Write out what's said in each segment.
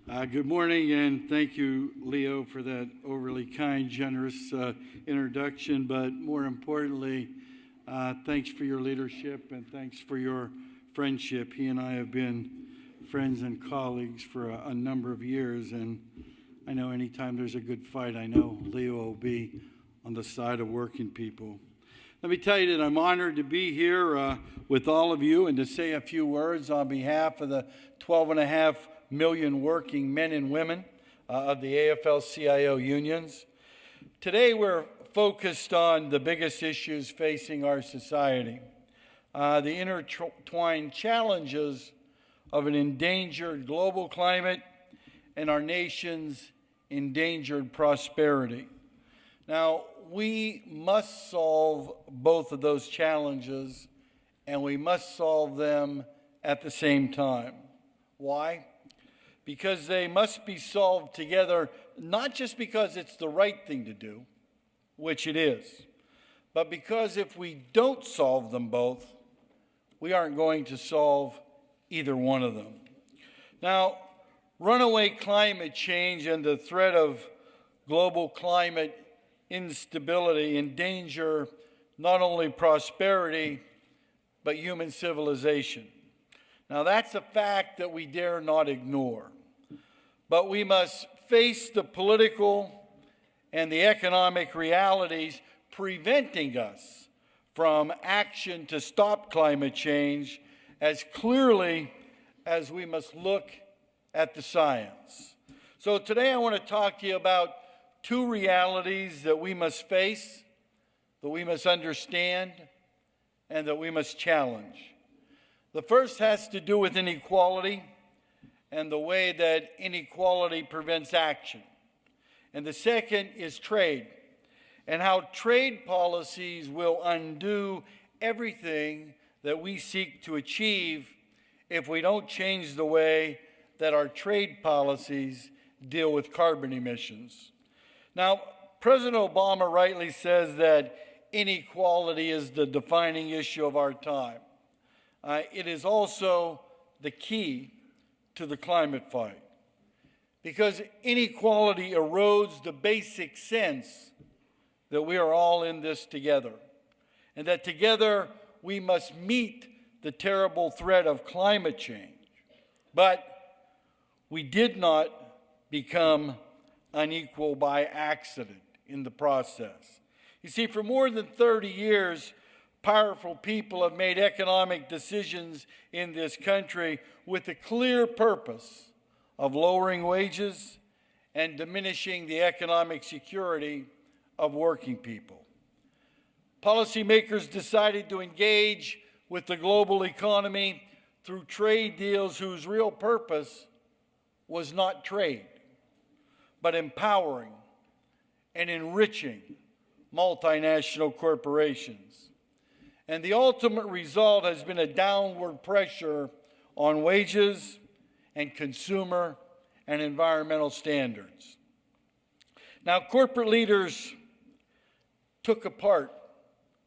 Good morning, and thank you, Leo, for that overly kind, generous introduction. But more importantly, thanks for your leadership and thanks for your friendship. He and I have been friends and colleagues for a number of years, and I know anytime there's a good fight, I know Leo will be on the side of working people. Let me tell you that I'm honored to be here with all of you and to say a few words on behalf of the 12.5 million working men and women of the AFL-CIO unions. Today we're focused on the biggest issues facing our society, the intertwined challenges of an endangered global climate and our nation's endangered prosperity. Now, we must solve both of those challenges, and we must solve them at the same time. Why? Because they must be solved together, not just because it's the right thing to do, which it is, but because if we don't solve them both, we aren't going to solve either one of them. Now, runaway climate change and the threat of global climate instability endanger not only prosperity, but human civilization. Now, that's a fact that we dare not ignore. But we must face the political and the economic realities preventing us from action to stop climate change as clearly as we must look at the science. So today I want to talk to you about two realities that we must face, that we must understand, and that we must challenge. The first has to do with inequality and the way that inequality prevents action. And the second is trade, and how trade policies will undo everything that we seek to achieve if we don't change the way that our trade policies deal with carbon emissions. Now, President Obama rightly says that inequality is the defining issue of our time. It is also the key to the climate fight, because inequality erodes the basic sense that we are all in this together, and that together we must meet the terrible threat of climate change. But we did not become unequal by accident in the process. You see, for more than 30 years, powerful people have made economic decisions in this country with the clear purpose of lowering wages and diminishing the economic security of working people. Policymakers decided to engage with the global economy through trade deals whose real purpose was not trade, but empowering and enriching multinational corporations. And the ultimate result has been a downward pressure on wages and consumer and environmental standards. Now, corporate leaders took apart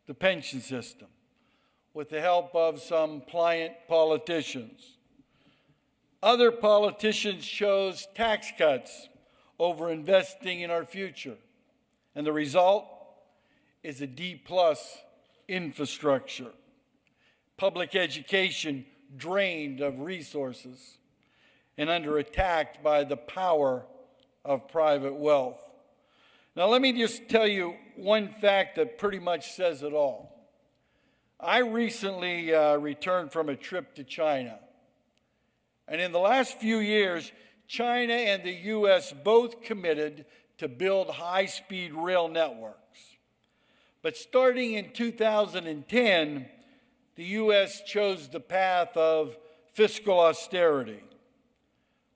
the pension system with the help of some pliant politicians. Other politicians chose tax cuts over investing in our future. And the result is a D-plus infrastructure, public education drained of resources and under attack by the power of private wealth. Now, let me just tell you one fact that pretty much says it all. I recently returned from a trip to China. And in the last few years, China and the U.S. both committed to build high-speed rail networks. But starting in 2010, the U.S. chose the path of fiscal austerity,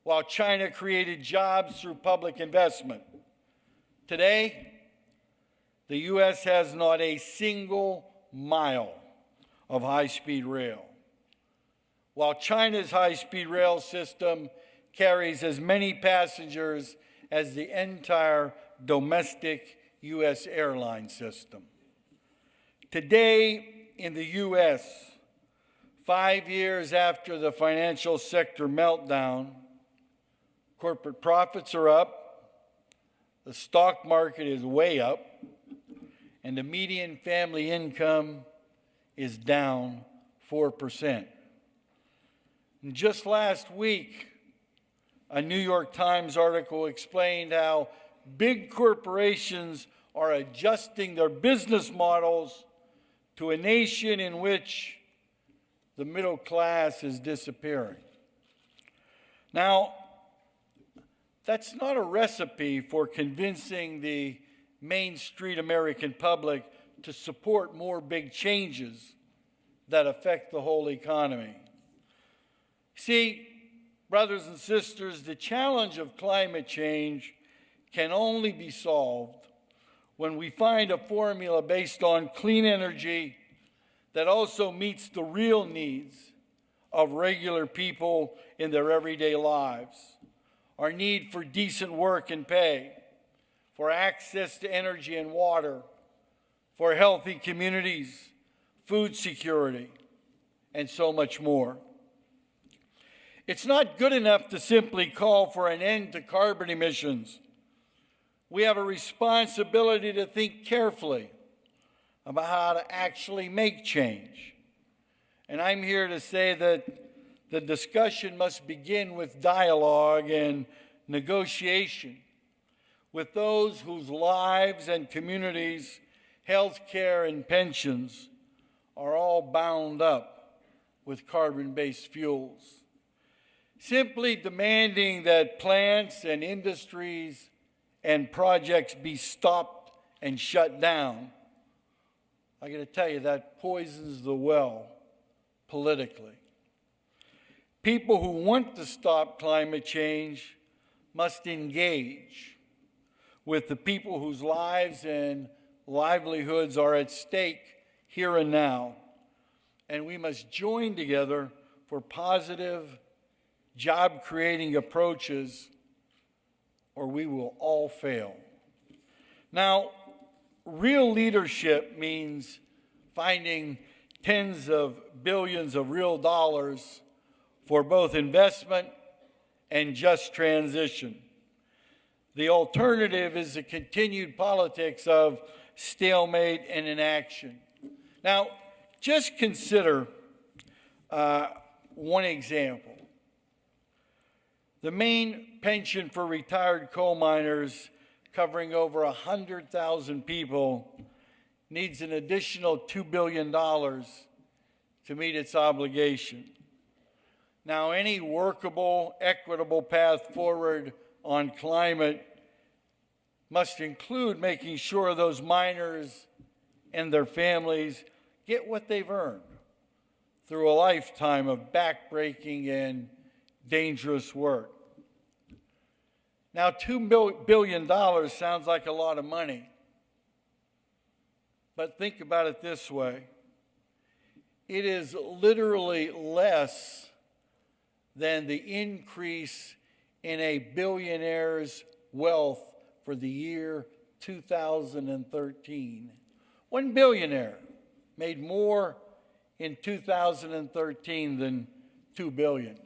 while China created jobs through public investment. Today, the U.S. has not a single mile of high-speed rail, while China's high-speed rail system carries as many passengers as the entire domestic U.S. airline system. Today in the U.S., 5 years after the financial sector meltdown, Corporate profits are up, the stock market is way up, and the median family income is down 4%. And just last week, a New York Times article explained how big corporations are adjusting their business models to a nation in which the middle class is disappearing. Now, that's not a recipe for convincing the Main Street American public to support more big changes that affect the whole economy. See, brothers and sisters, the challenge of climate change can only be solved when we find a formula based on clean energy that also meets the real needs of regular people in their everyday lives. Our need for decent work and pay, for access to energy and water, for healthy communities, food security, and so much more. It's not good enough to simply call for an end to carbon emissions. We have a responsibility to think carefully about how to actually make change. And I'm here to say that the discussion must begin with dialogue and negotiation with those whose lives and communities, health care and pensions are all bound up with carbon-based fuels. Simply demanding that plants and industries and projects be stopped and shut down, I got to tell you, that poisons the well politically. People who want to stop climate change must engage with the people whose lives and livelihoods are at stake here and now, and we must join together for positive, job-creating approaches, or we will all fail. Now, real leadership means finding tens of billions of real dollars for both investment and just transition. The alternative is the continued politics of stalemate and inaction. Now, just consider one example. The main pension for retired coal miners, covering over 100,000 people, needs an additional $2 billion to meet its obligation. Now, any workable, equitable path forward on climate must include making sure those miners and their families get what they've earned through a lifetime of backbreaking and dangerous work. Now, $2 billion sounds like a lot of money, but think about it this way. It is literally less than the increase in a billionaire's wealth for the year 2013. One billionaire made more in 2013 than $2 billion.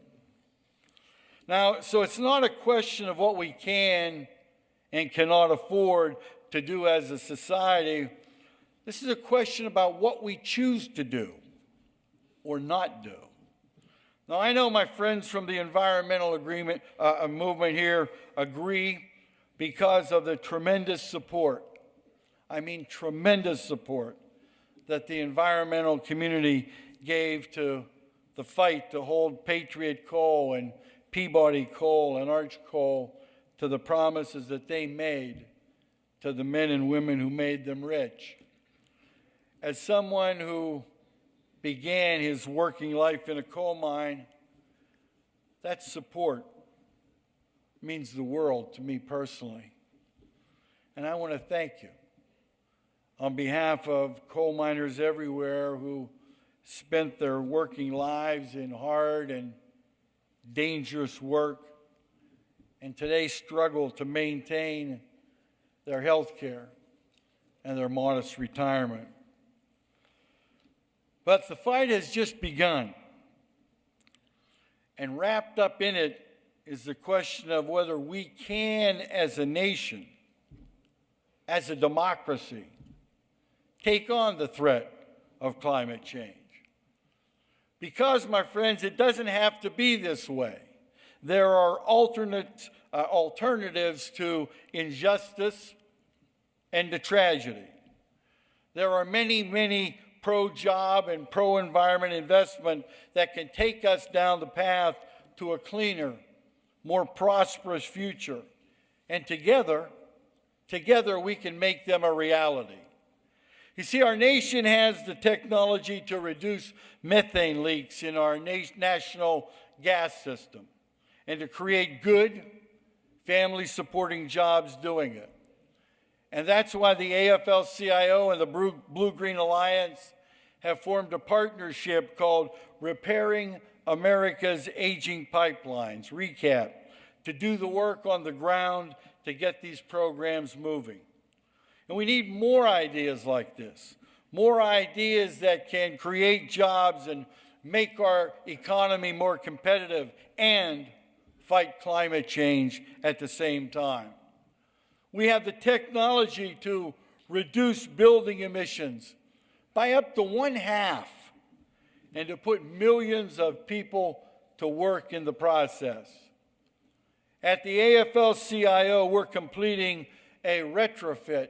Now, so it's not a question of what we can and cannot afford to do as a society. This is a question about what we choose to do or not do. Now, I know my friends from the environmental movement here agree because of the tremendous support, I mean tremendous support, that the environmental community gave to the fight to hold Patriot Coal and Peabody Coal and Arch Coal to the promises that they made to the men and women who made them rich. As someone who began his working life in a coal mine, that support means the world to me personally. And I want to thank you on behalf of coal miners everywhere who spent their working lives in hard and dangerous work and today struggle to maintain their health care and their modest retirement. But the fight has just begun, and wrapped up in it is the question of whether we can, as a nation, as a democracy, take on the threat of climate change. Because, my friends, it doesn't have to be this way. There are alternatives to injustice and to tragedy. There are many, many pro-job and pro-environment investment that can take us down the path to a cleaner, more prosperous future. And together we can make them a reality. You see, our nation has the technology to reduce methane leaks in our national gas system and to create good, family-supporting jobs doing it. And that's why the AFL-CIO and the Blue-Green Alliance have formed a partnership called Repairing America's Aging Pipelines, RECAP, to do the work on the ground to get these programs moving. And we need more ideas like this, more ideas that can create jobs and make our economy more competitive and fight climate change at the same time. We have the technology to reduce building emissions by up to 1/2 and to put millions of people to work in the process. At the AFL-CIO, we're completing a retrofit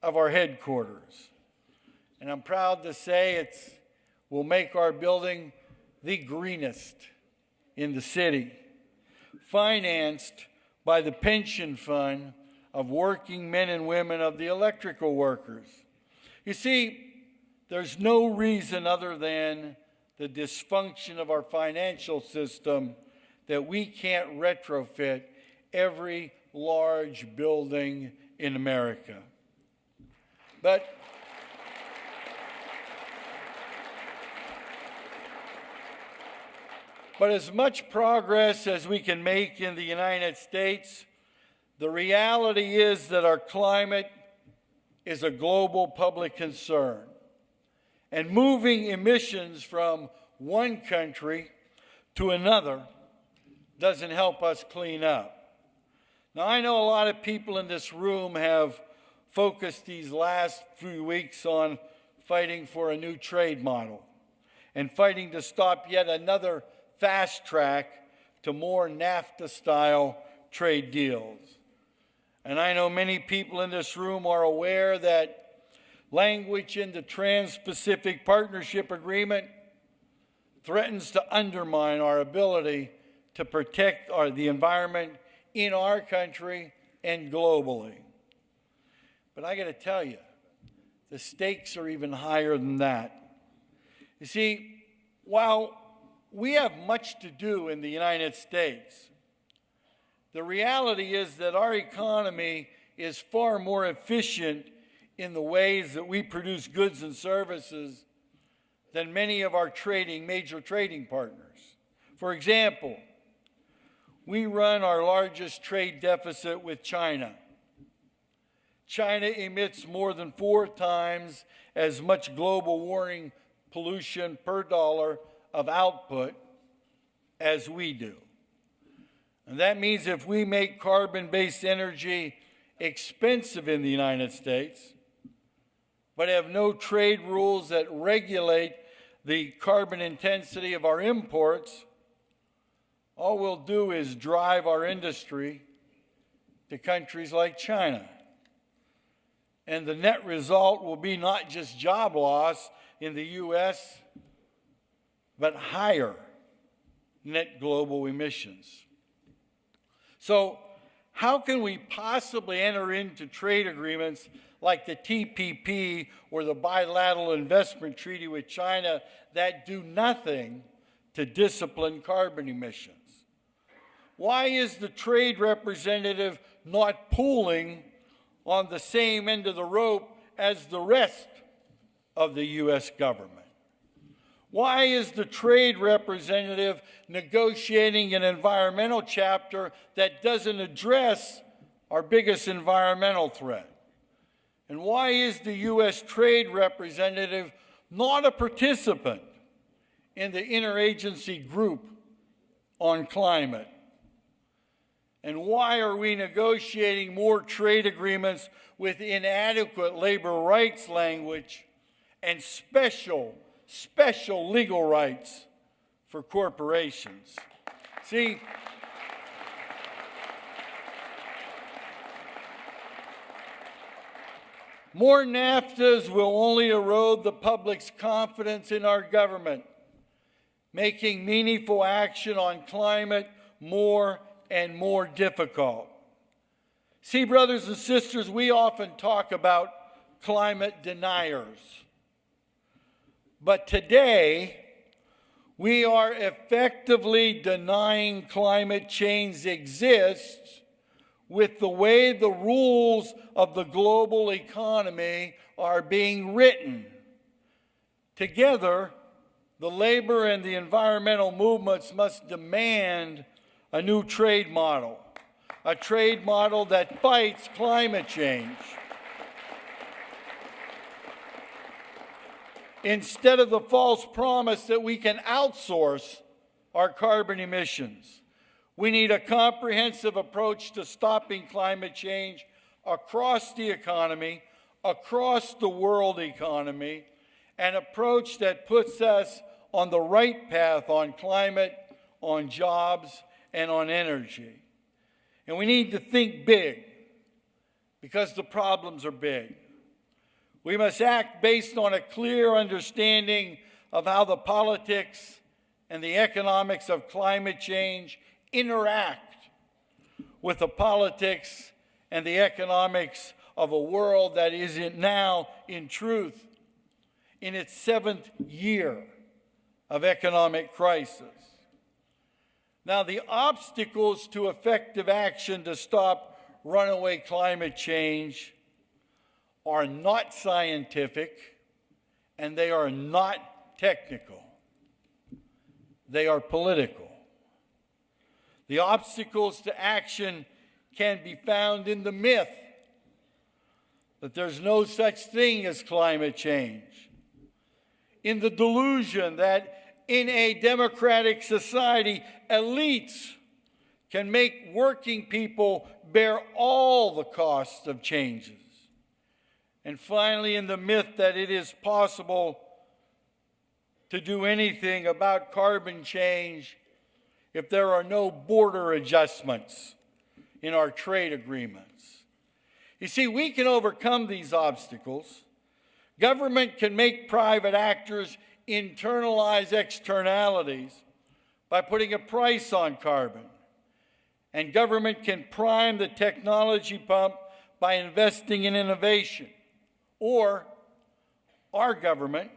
of our headquarters. And I'm proud to say it will make our building the greenest in the city, financed by the pension fund of working men and women of the electrical workers. You see, there's no reason other than the dysfunction of our financial system that we can't retrofit every large building in America. But as much progress as we can make in the United States, the reality is that our climate is a global public concern. And moving emissions from one country to another doesn't help us clean up. Now, I know a lot of people in this room have focused these last few weeks on fighting for a new trade model and fighting to stop yet another fast track to more NAFTA-style trade deals. And I know many people in this room are aware that language in the Trans-Pacific Partnership Agreement threatens to undermine our ability to protect the environment in our country and globally. But I got to tell you, the stakes are even higher than that. You see, while we have much to do in the United States, the reality is that our economy is far more efficient in the ways that we produce goods and services than many of our major trading partners. For example, we run our largest trade deficit with China. China emits more than 4 times as much global warming pollution per dollar of output as we do. And that means if we make carbon-based energy expensive in the United States, but have no trade rules that regulate the carbon intensity of our imports, all we'll do is drive our industry to countries like China. And the net result will be not just job loss in the U.S., but higher net global emissions. So how can we possibly enter into trade agreements like the TPP or the bilateral investment treaty with China that do nothing to discipline carbon emissions? Why is the trade representative not pulling on the same end of the rope as the rest of the U.S. government? Why is the trade representative negotiating an environmental chapter that doesn't address our biggest environmental threat? And why is the U.S. trade representative not a participant in the interagency group on climate? And why are we negotiating more trade agreements with inadequate labor rights language and special legal rights for corporations? See, more NAFTAs will only erode the public's confidence in our government, making meaningful action on climate more and more difficult. See, brothers and sisters, we often talk about climate deniers. But today, we are effectively denying climate change exists with the way the rules of the global economy are being written. Together, the labor and the environmental movements must demand a new trade model, a trade model that fights climate change. Instead of the false promise that we can outsource our carbon emissions, we need a comprehensive approach to stopping climate change across the economy, across the world economy, an approach that puts us on the right path on climate, on jobs, and on energy. And we need to think big because the problems are big. We must act based on a clear understanding of how the politics and the economics of climate change interact with the politics and the economics of a world that is now, in truth, in its 7th year of economic crisis. Now, the obstacles to effective action to stop runaway climate change are not scientific and they are not technical. They are political. The obstacles to action can be found in the myth that there's no such thing as climate change, in the delusion that in a democratic society, elites can make working people bear all the costs of changes, and finally in the myth that it is possible to do anything about carbon change if there are no border adjustments in our trade agreements. You see, we can overcome these obstacles. Government can make private actors internalize externalities by putting a price on carbon. And government can prime the technology pump by investing in innovation. Or our government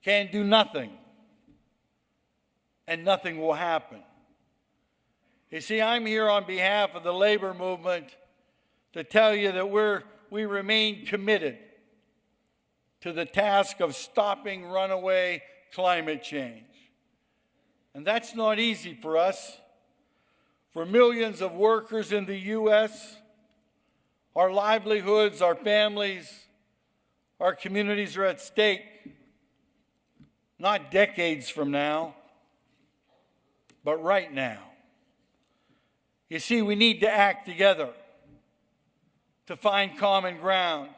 can do nothing, and nothing will happen. You see, I'm here on behalf of the labor movement to tell you that we remain committed to the task of stopping runaway climate change. And that's not easy for us. For millions of workers in the U.S., our livelihoods, our families, our communities are at stake, not decades from now, but right now. You see, we need to act together to find common ground,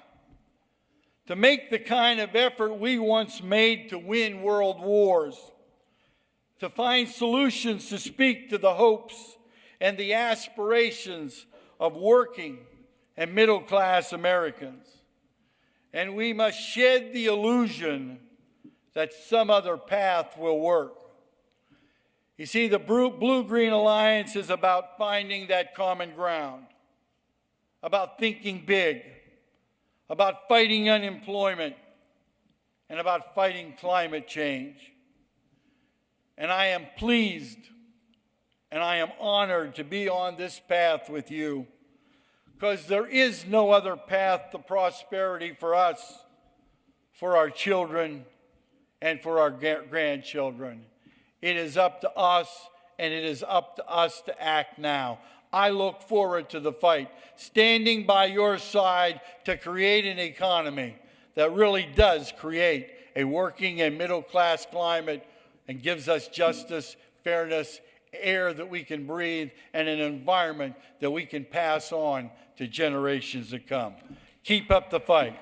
to make the kind of effort we once made to win world wars, to find solutions to speak to the hopes and the aspirations of working and middle-class Americans. And we must shed the illusion that some other path will work. You see, the Blue-Green Alliance is about finding that common ground, about thinking big, about fighting unemployment, and about fighting climate change. And I am pleased and I am honored to be on this path with you, because there is no other path to prosperity for us, for our children, and for our grandchildren. It is up to us, and it is up to us to act now. I look forward to the fight, standing by your side to create an economy that really does create a working and middle-class climate and gives us justice, fairness, air that we can breathe, and an environment that we can pass on to generations to come. Keep up the fight.